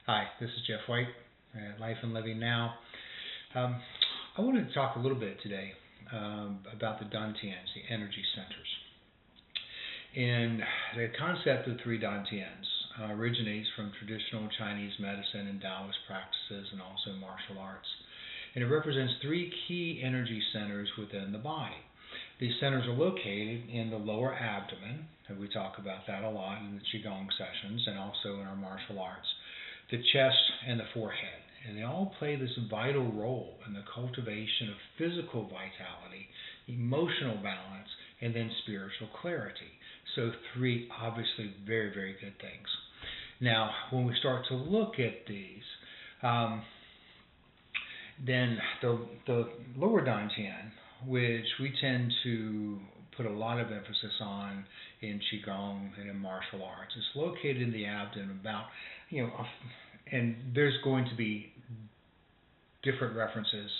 Hi, this is Jeff White at Life and Living Now. I wanted to talk a little bit today about the Dantians, the energy centers. And the concept of three Dantians originates from traditional Chinese medicine and Taoist practices and also martial arts. And it represents three key energy centers within the body. These centers are located in the lower abdomen, and we talk about that a lot in the Qigong sessions and also in our martial arts, the chest, and the forehead. And they all play this vital role in the cultivation of physical vitality, emotional balance, and then spiritual clarity. So three obviously very, very good things. Now, when we start to look at these, then the lower Dantian, which we tend to put a lot of emphasis on in Qigong and in martial arts, is located in the abdomen about, and there's going to be different references.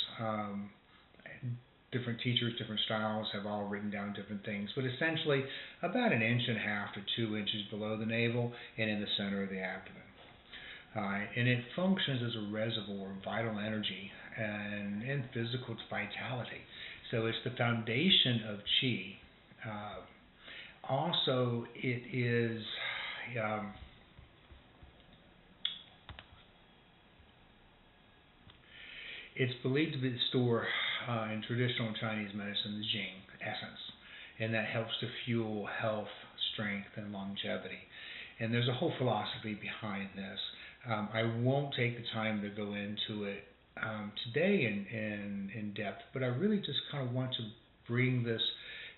Different teachers, different styles have all written down different things, but essentially about 1.5 inches to 2 inches below the navel and in the center of the abdomen. And it functions as a reservoir of vital energy and physical vitality. So it's the foundation of Qi. Also, it is it's believed to be the store in traditional Chinese medicine, the Jing essence, and that helps to fuel health, strength, and longevity. And there's a whole philosophy behind this. I won't take the time to go into it today in depth, but I really just kind of want to bring this,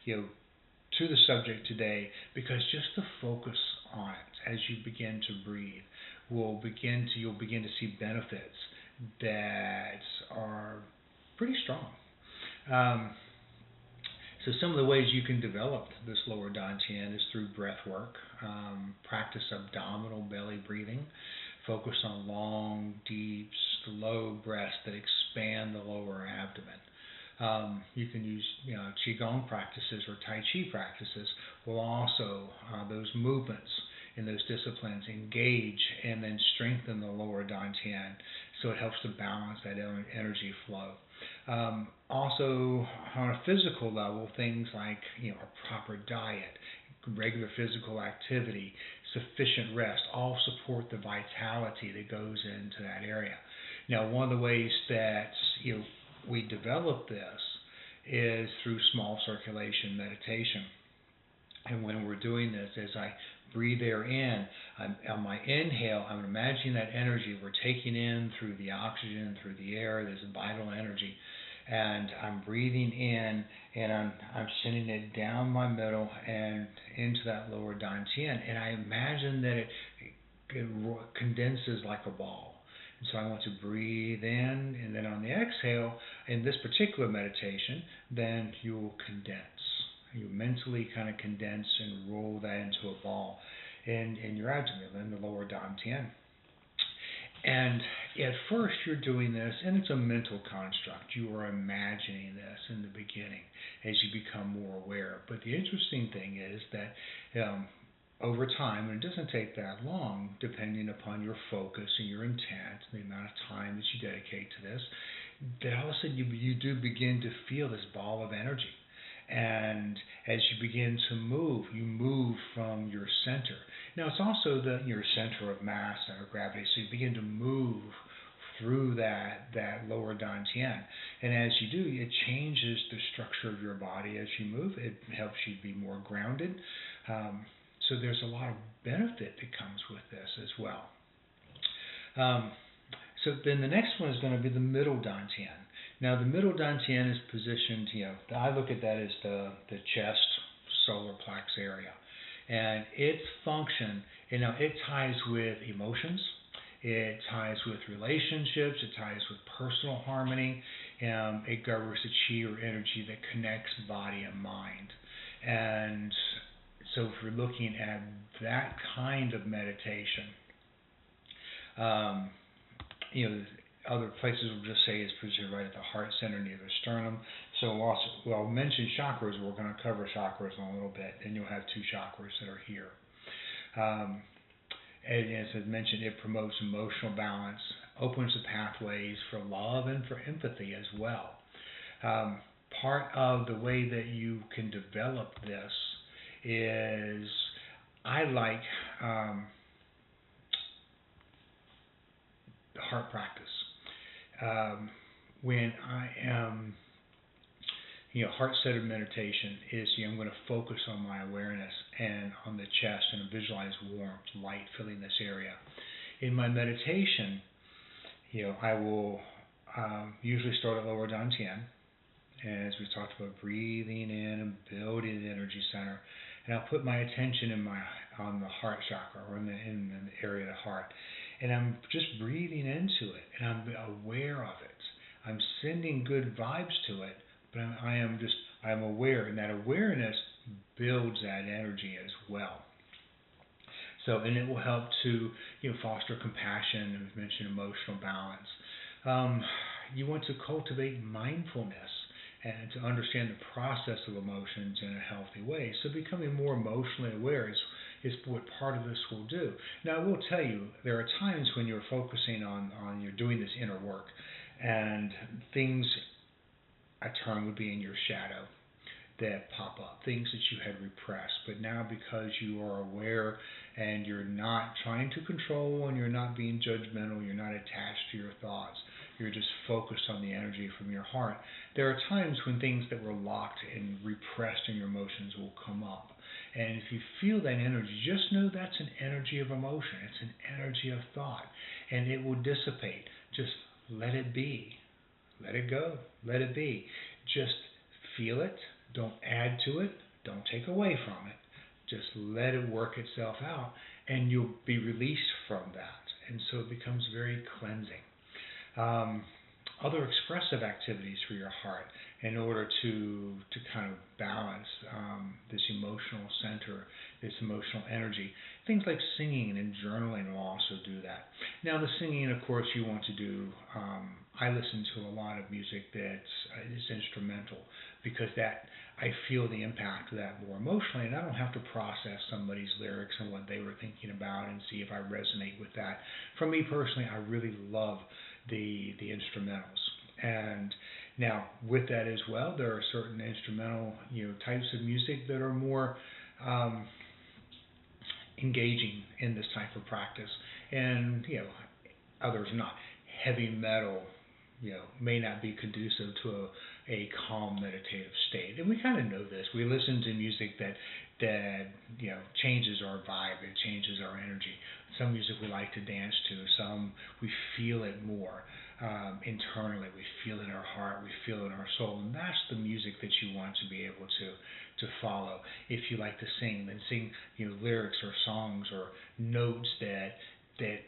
to the subject today, because just the focus on it as you begin to breathe you'll begin to see benefits that are pretty strong. So some of the ways you can develop this lower Dantian is through breath work, practice abdominal belly breathing, focus on long, deep, slow breaths that expand the lower abdomen. You can use Qigong practices or Tai Chi practices will also, those movements in those disciplines engage and then strengthen the lower Dantian, so it helps to balance that energy flow. Also, on a physical level, things like a proper diet, regular physical activity, sufficient rest, all support the vitality that goes into that area. Now, one of the ways that we develop this is through small circulation meditation. And when we're doing this, as I breathe air in, on my inhale, I'm imagining that energy we're taking in through the oxygen, through the air, there's a vital energy. And I'm breathing in, and I'm sending it down my middle and into that lower Dantian. And I imagine that it condenses like a ball. And so I want to breathe in, and then on the exhale, in this particular meditation, then you will condense. You mentally kind of condense and roll that into a ball in your abdomen, in the lower Dantian. And at first you're doing this, and it's a mental construct. You are imagining this in the beginning as you become more aware. But the interesting thing is that over time, and it doesn't take that long, depending upon your focus and your intent, the amount of time that you dedicate to this, that all of a sudden you do begin to feel this ball of energy. And as you begin to move, you move from your center. Now, it's also your center of mass, center of gravity, so you begin to move through that lower Dantian. And as you do, it changes the structure of your body as you move. It helps you be more grounded. So there's a lot of benefit that comes with this as well. So then the next one is going to be the middle Dantian. Now, the middle Dantian is positioned, I look at that as the chest, solar plex area. And its function, it ties with emotions, it ties with relationships, it ties with personal harmony, it governs the chi or energy that connects body and mind. And so if you're looking at that kind of meditation, other places will just say it's positioned right at the heart center near the sternum. So I'll mention chakras. We're going to cover chakras in a little bit, and you'll have 2 chakras that are here. And as I mentioned, it promotes emotional balance, opens the pathways for love and for empathy as well. Part of the way that you can develop this is I like heart practice. When I am, heart-centered meditation is, I'm going to focus on my awareness and on the chest and visualize warmth, light filling this area. In my meditation, I will usually start at lower Dantian, as we talked about, breathing in and building the energy center, and I'll put my attention on the heart chakra, or in the area of the heart, and I'm just breathing into it, and I'm aware of it. I'm sending good vibes to it, but I'm aware, and that awareness builds that energy as well. So, and it will help to foster compassion, and we've mentioned emotional balance. You want to cultivate mindfulness and to understand the process of emotions in a healthy way. So becoming more emotionally aware is what part of this will do. Now, I will tell you, there are times when you're focusing on you're doing this inner work, and things, a term would be in your shadow, that pop up, things that you had repressed. But now, because you are aware and you're not trying to control and you're not being judgmental, you're not attached to your thoughts, you're just focused on the energy from your heart, there are times when things that were locked and repressed in your emotions will come up. And if you feel that energy, just know that's an energy of emotion. It's an energy of thought. And it will dissipate. Just let it be. Let it go. Let it be. Just feel it. Don't add to it. Don't take away from it. Just let it work itself out, and you'll be released from that. And so it becomes very cleansing. Other expressive activities for your heart in order to kind of balance this emotional center, this emotional energy. Things like singing and journaling will also do that. Now, the singing, of course, you want to do, I listen to a lot of music that is instrumental, because that I feel the impact of that more emotionally, and I don't have to process somebody's lyrics and what they were thinking about and see if I resonate with that. For me personally, I really love the instrumentals. And now, with that as well, there are certain instrumental types of music that are more engaging in this type of practice, and others not. Heavy metal may not be conducive to a calm meditative state, and we kind of know this. We listen to music that changes our vibe, it changes our energy. Some music we like to dance to, some we feel it more internally. We feel it in our heart, we feel it in our soul, and that's the music that you want to be able to follow. If you like to sing, then sing lyrics or songs or notes that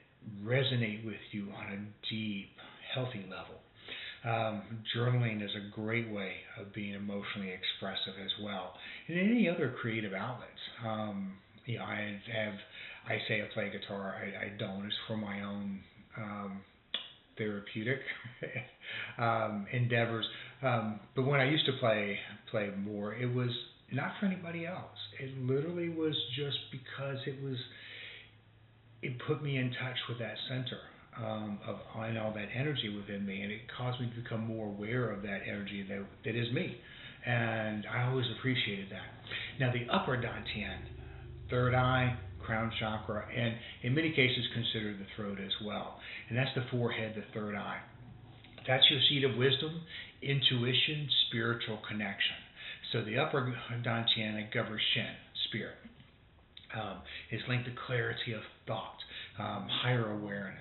resonate with you on a deep, healthy level. Journaling is a great way of being emotionally expressive as well. And any other creative outlets. I say I play guitar. I don't. It's for my own therapeutic endeavors. But when I used to play more, it was not for anybody else. It literally was just because it put me in touch with that center. And all that energy within me, and it caused me to become more aware of that energy that is me, and I always appreciated that. Now, the upper Dantian, third eye, crown chakra, and in many cases considered the throat as well, and that's the forehead, the third eye. That's your seat of wisdom, intuition, spiritual connection. So the upper Dantian, it governs Shen, spirit. It's linked to clarity of thought, higher awareness.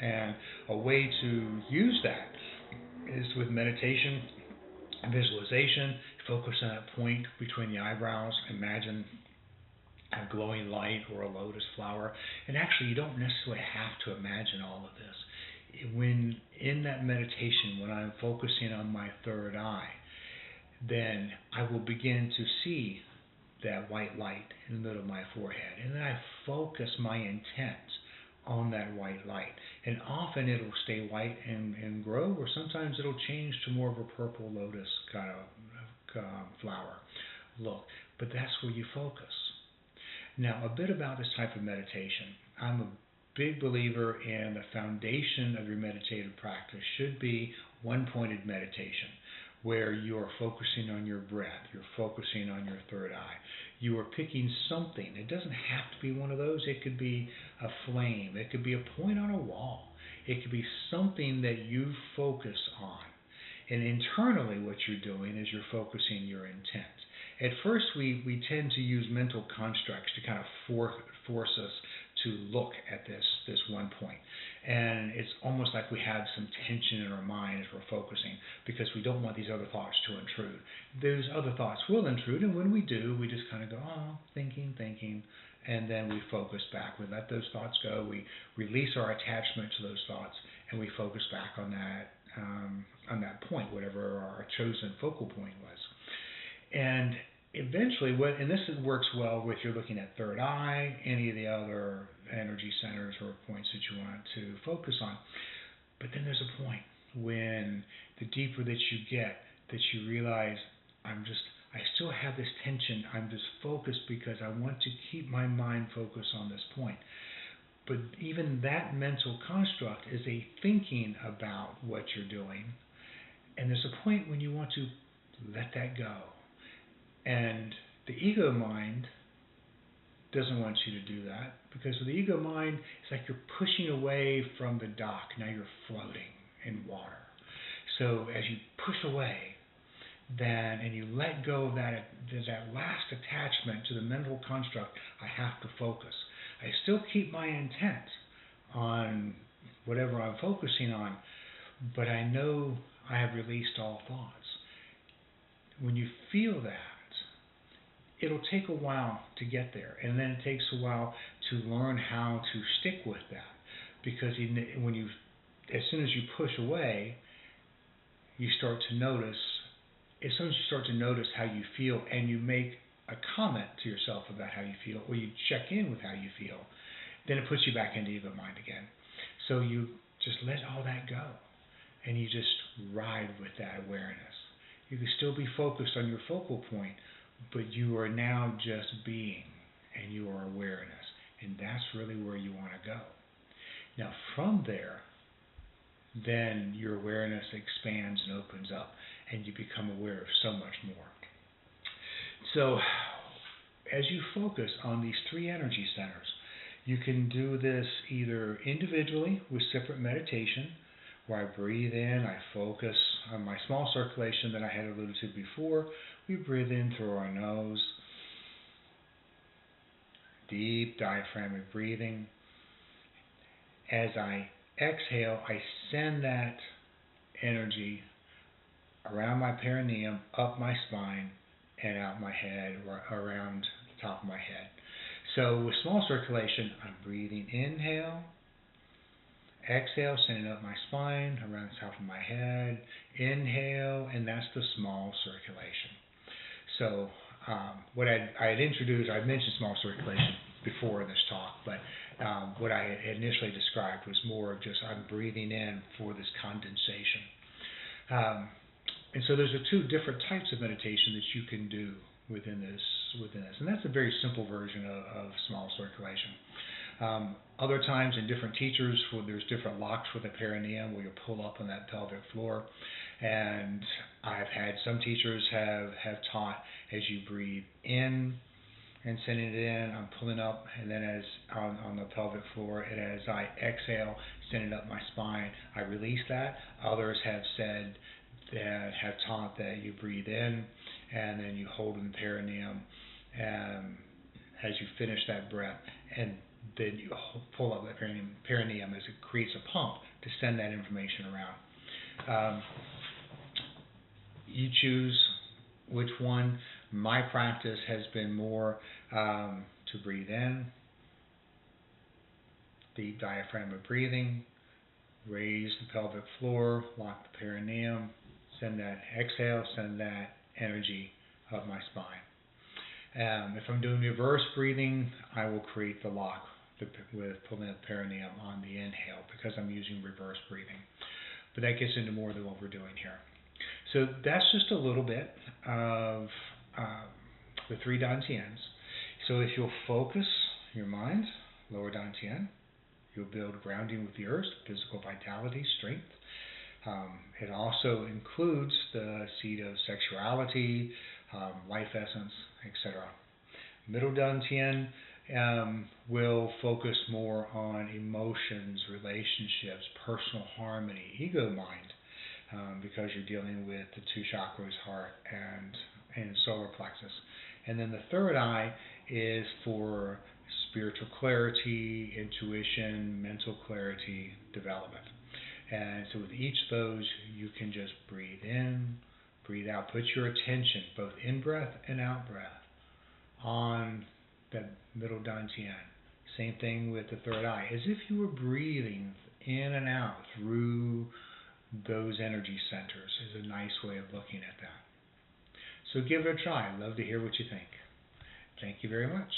And a way to use that is with meditation, visualization. Focus on that point between the eyebrows. Imagine a glowing light or a lotus flower. And actually, you don't necessarily have to imagine all of this. When in that meditation, when I'm focusing on my third eye, then I will begin to see that white light in the middle of my forehead. And then I focus my intent on that white light, and often it'll stay white and grow, or sometimes it'll change to more of a purple lotus kind of flower look, but that's where you focus. Now, a bit about this type of meditation. I'm a big believer in the foundation of your meditative practice should be one-pointed meditation, where you are focusing on your breath, you're focusing on your third eye. You are picking something. It doesn't have to be one of those. It could be a flame. It could be a point on a wall. It could be something that you focus on. And internally what you're doing is you're focusing your intent. At first we tend to use mental constructs to kind of force us to look at this one point. And it's almost like we have some tension in our mind as we're focusing because we don't want these other thoughts to intrude. Those other thoughts will intrude, and when we do, we just kind of go, oh, thinking, and then we focus back. We let those thoughts go. We release our attachment to those thoughts, and we focus back on that point, whatever our chosen focal point was. And eventually, and this works well if you're looking at third eye, any of the other energy centers or points that you want to focus on. But then there's a point when the deeper that you get, that you realize, I still have this tension. I'm just focused because I want to keep my mind focused on this point. But even that mental construct is a thinking about what you're doing. And there's a point when you want to let that go. And the ego mind doesn't want you to do that, because with the ego mind, it's like you're pushing away from the dock. Now you're floating in water. So as you push away, and you let go of that last attachment to the mental construct, I have to focus. I still keep my intent on whatever I'm focusing on, but I know I have released all thoughts. When you feel that, it'll take a while to get there, and then it takes a while to learn how to stick with that, because as soon as you push away, you start to notice. As soon as you start to notice how you feel, and you make a comment to yourself about how you feel, or you check in with how you feel, then it puts you back into ego mind again. So you just let all that go, and you just ride with that awareness. You can still be focused on your focal point, but you are now just being, and you are awareness, and that's really where you want to go. Now from there, then your awareness expands and opens up, and you become aware of so much more. So as you focus on these three energy centers, you can do this either individually with separate meditation, where I breathe in, I focus on my small circulation that I had alluded to before. We breathe in through our nose, deep diaphragmatic breathing. As I exhale, I send that energy around my perineum, up my spine, and out my head, or around the top of my head. So with small circulation, I'm breathing inhale, exhale, sending up my spine, around the top of my head, inhale, and that's the small circulation. So what I had introduced, I mentioned small circulation before in this talk, but what I had initially described was more of just I'm breathing in for this condensation. And so there's two different types of meditation that you can do within this, and that's a very simple version of small circulation. Other times in different teachers, there's different locks with the perineum where you pull up on that pelvic floor. And I've had some teachers have taught as you breathe in and sending it in, I'm pulling up, and then as on the pelvic floor, and as I exhale, sending up my spine, I release that. Others have said that have taught that you breathe in and then you hold in the perineum as you finish that breath, and then you pull up the perineum as it creates a pump to send that information around. You choose which one. My practice has been more to breathe in, deep diaphragmatic breathing, raise the pelvic floor, lock the perineum, send that exhale, send that energy up my spine. If I'm doing reverse breathing, I will create the lock with pulling the perineum on the inhale, because I'm using reverse breathing. But that gets into more than what we're doing here. So that's just a little bit of the three Dantians. So if you'll focus your mind, lower Dantian, You'll build grounding with the earth, physical vitality, strength. It also includes the seed of sexuality, life essence, etc. Middle Dantian will focus more on emotions, relationships, personal harmony, ego mind, because you're dealing with the two chakras, heart and solar plexus. And then the third eye is for spiritual clarity, intuition, mental clarity, development. And so with each of those, you can just breathe in, breathe out. Put your attention, both in-breath and out-breath, on that middle Dantian. Same thing with the third eye, as if you were breathing in and out through those energy centers is a nice way of looking at that. So give it a try. I'd love to hear what you think. Thank you very much.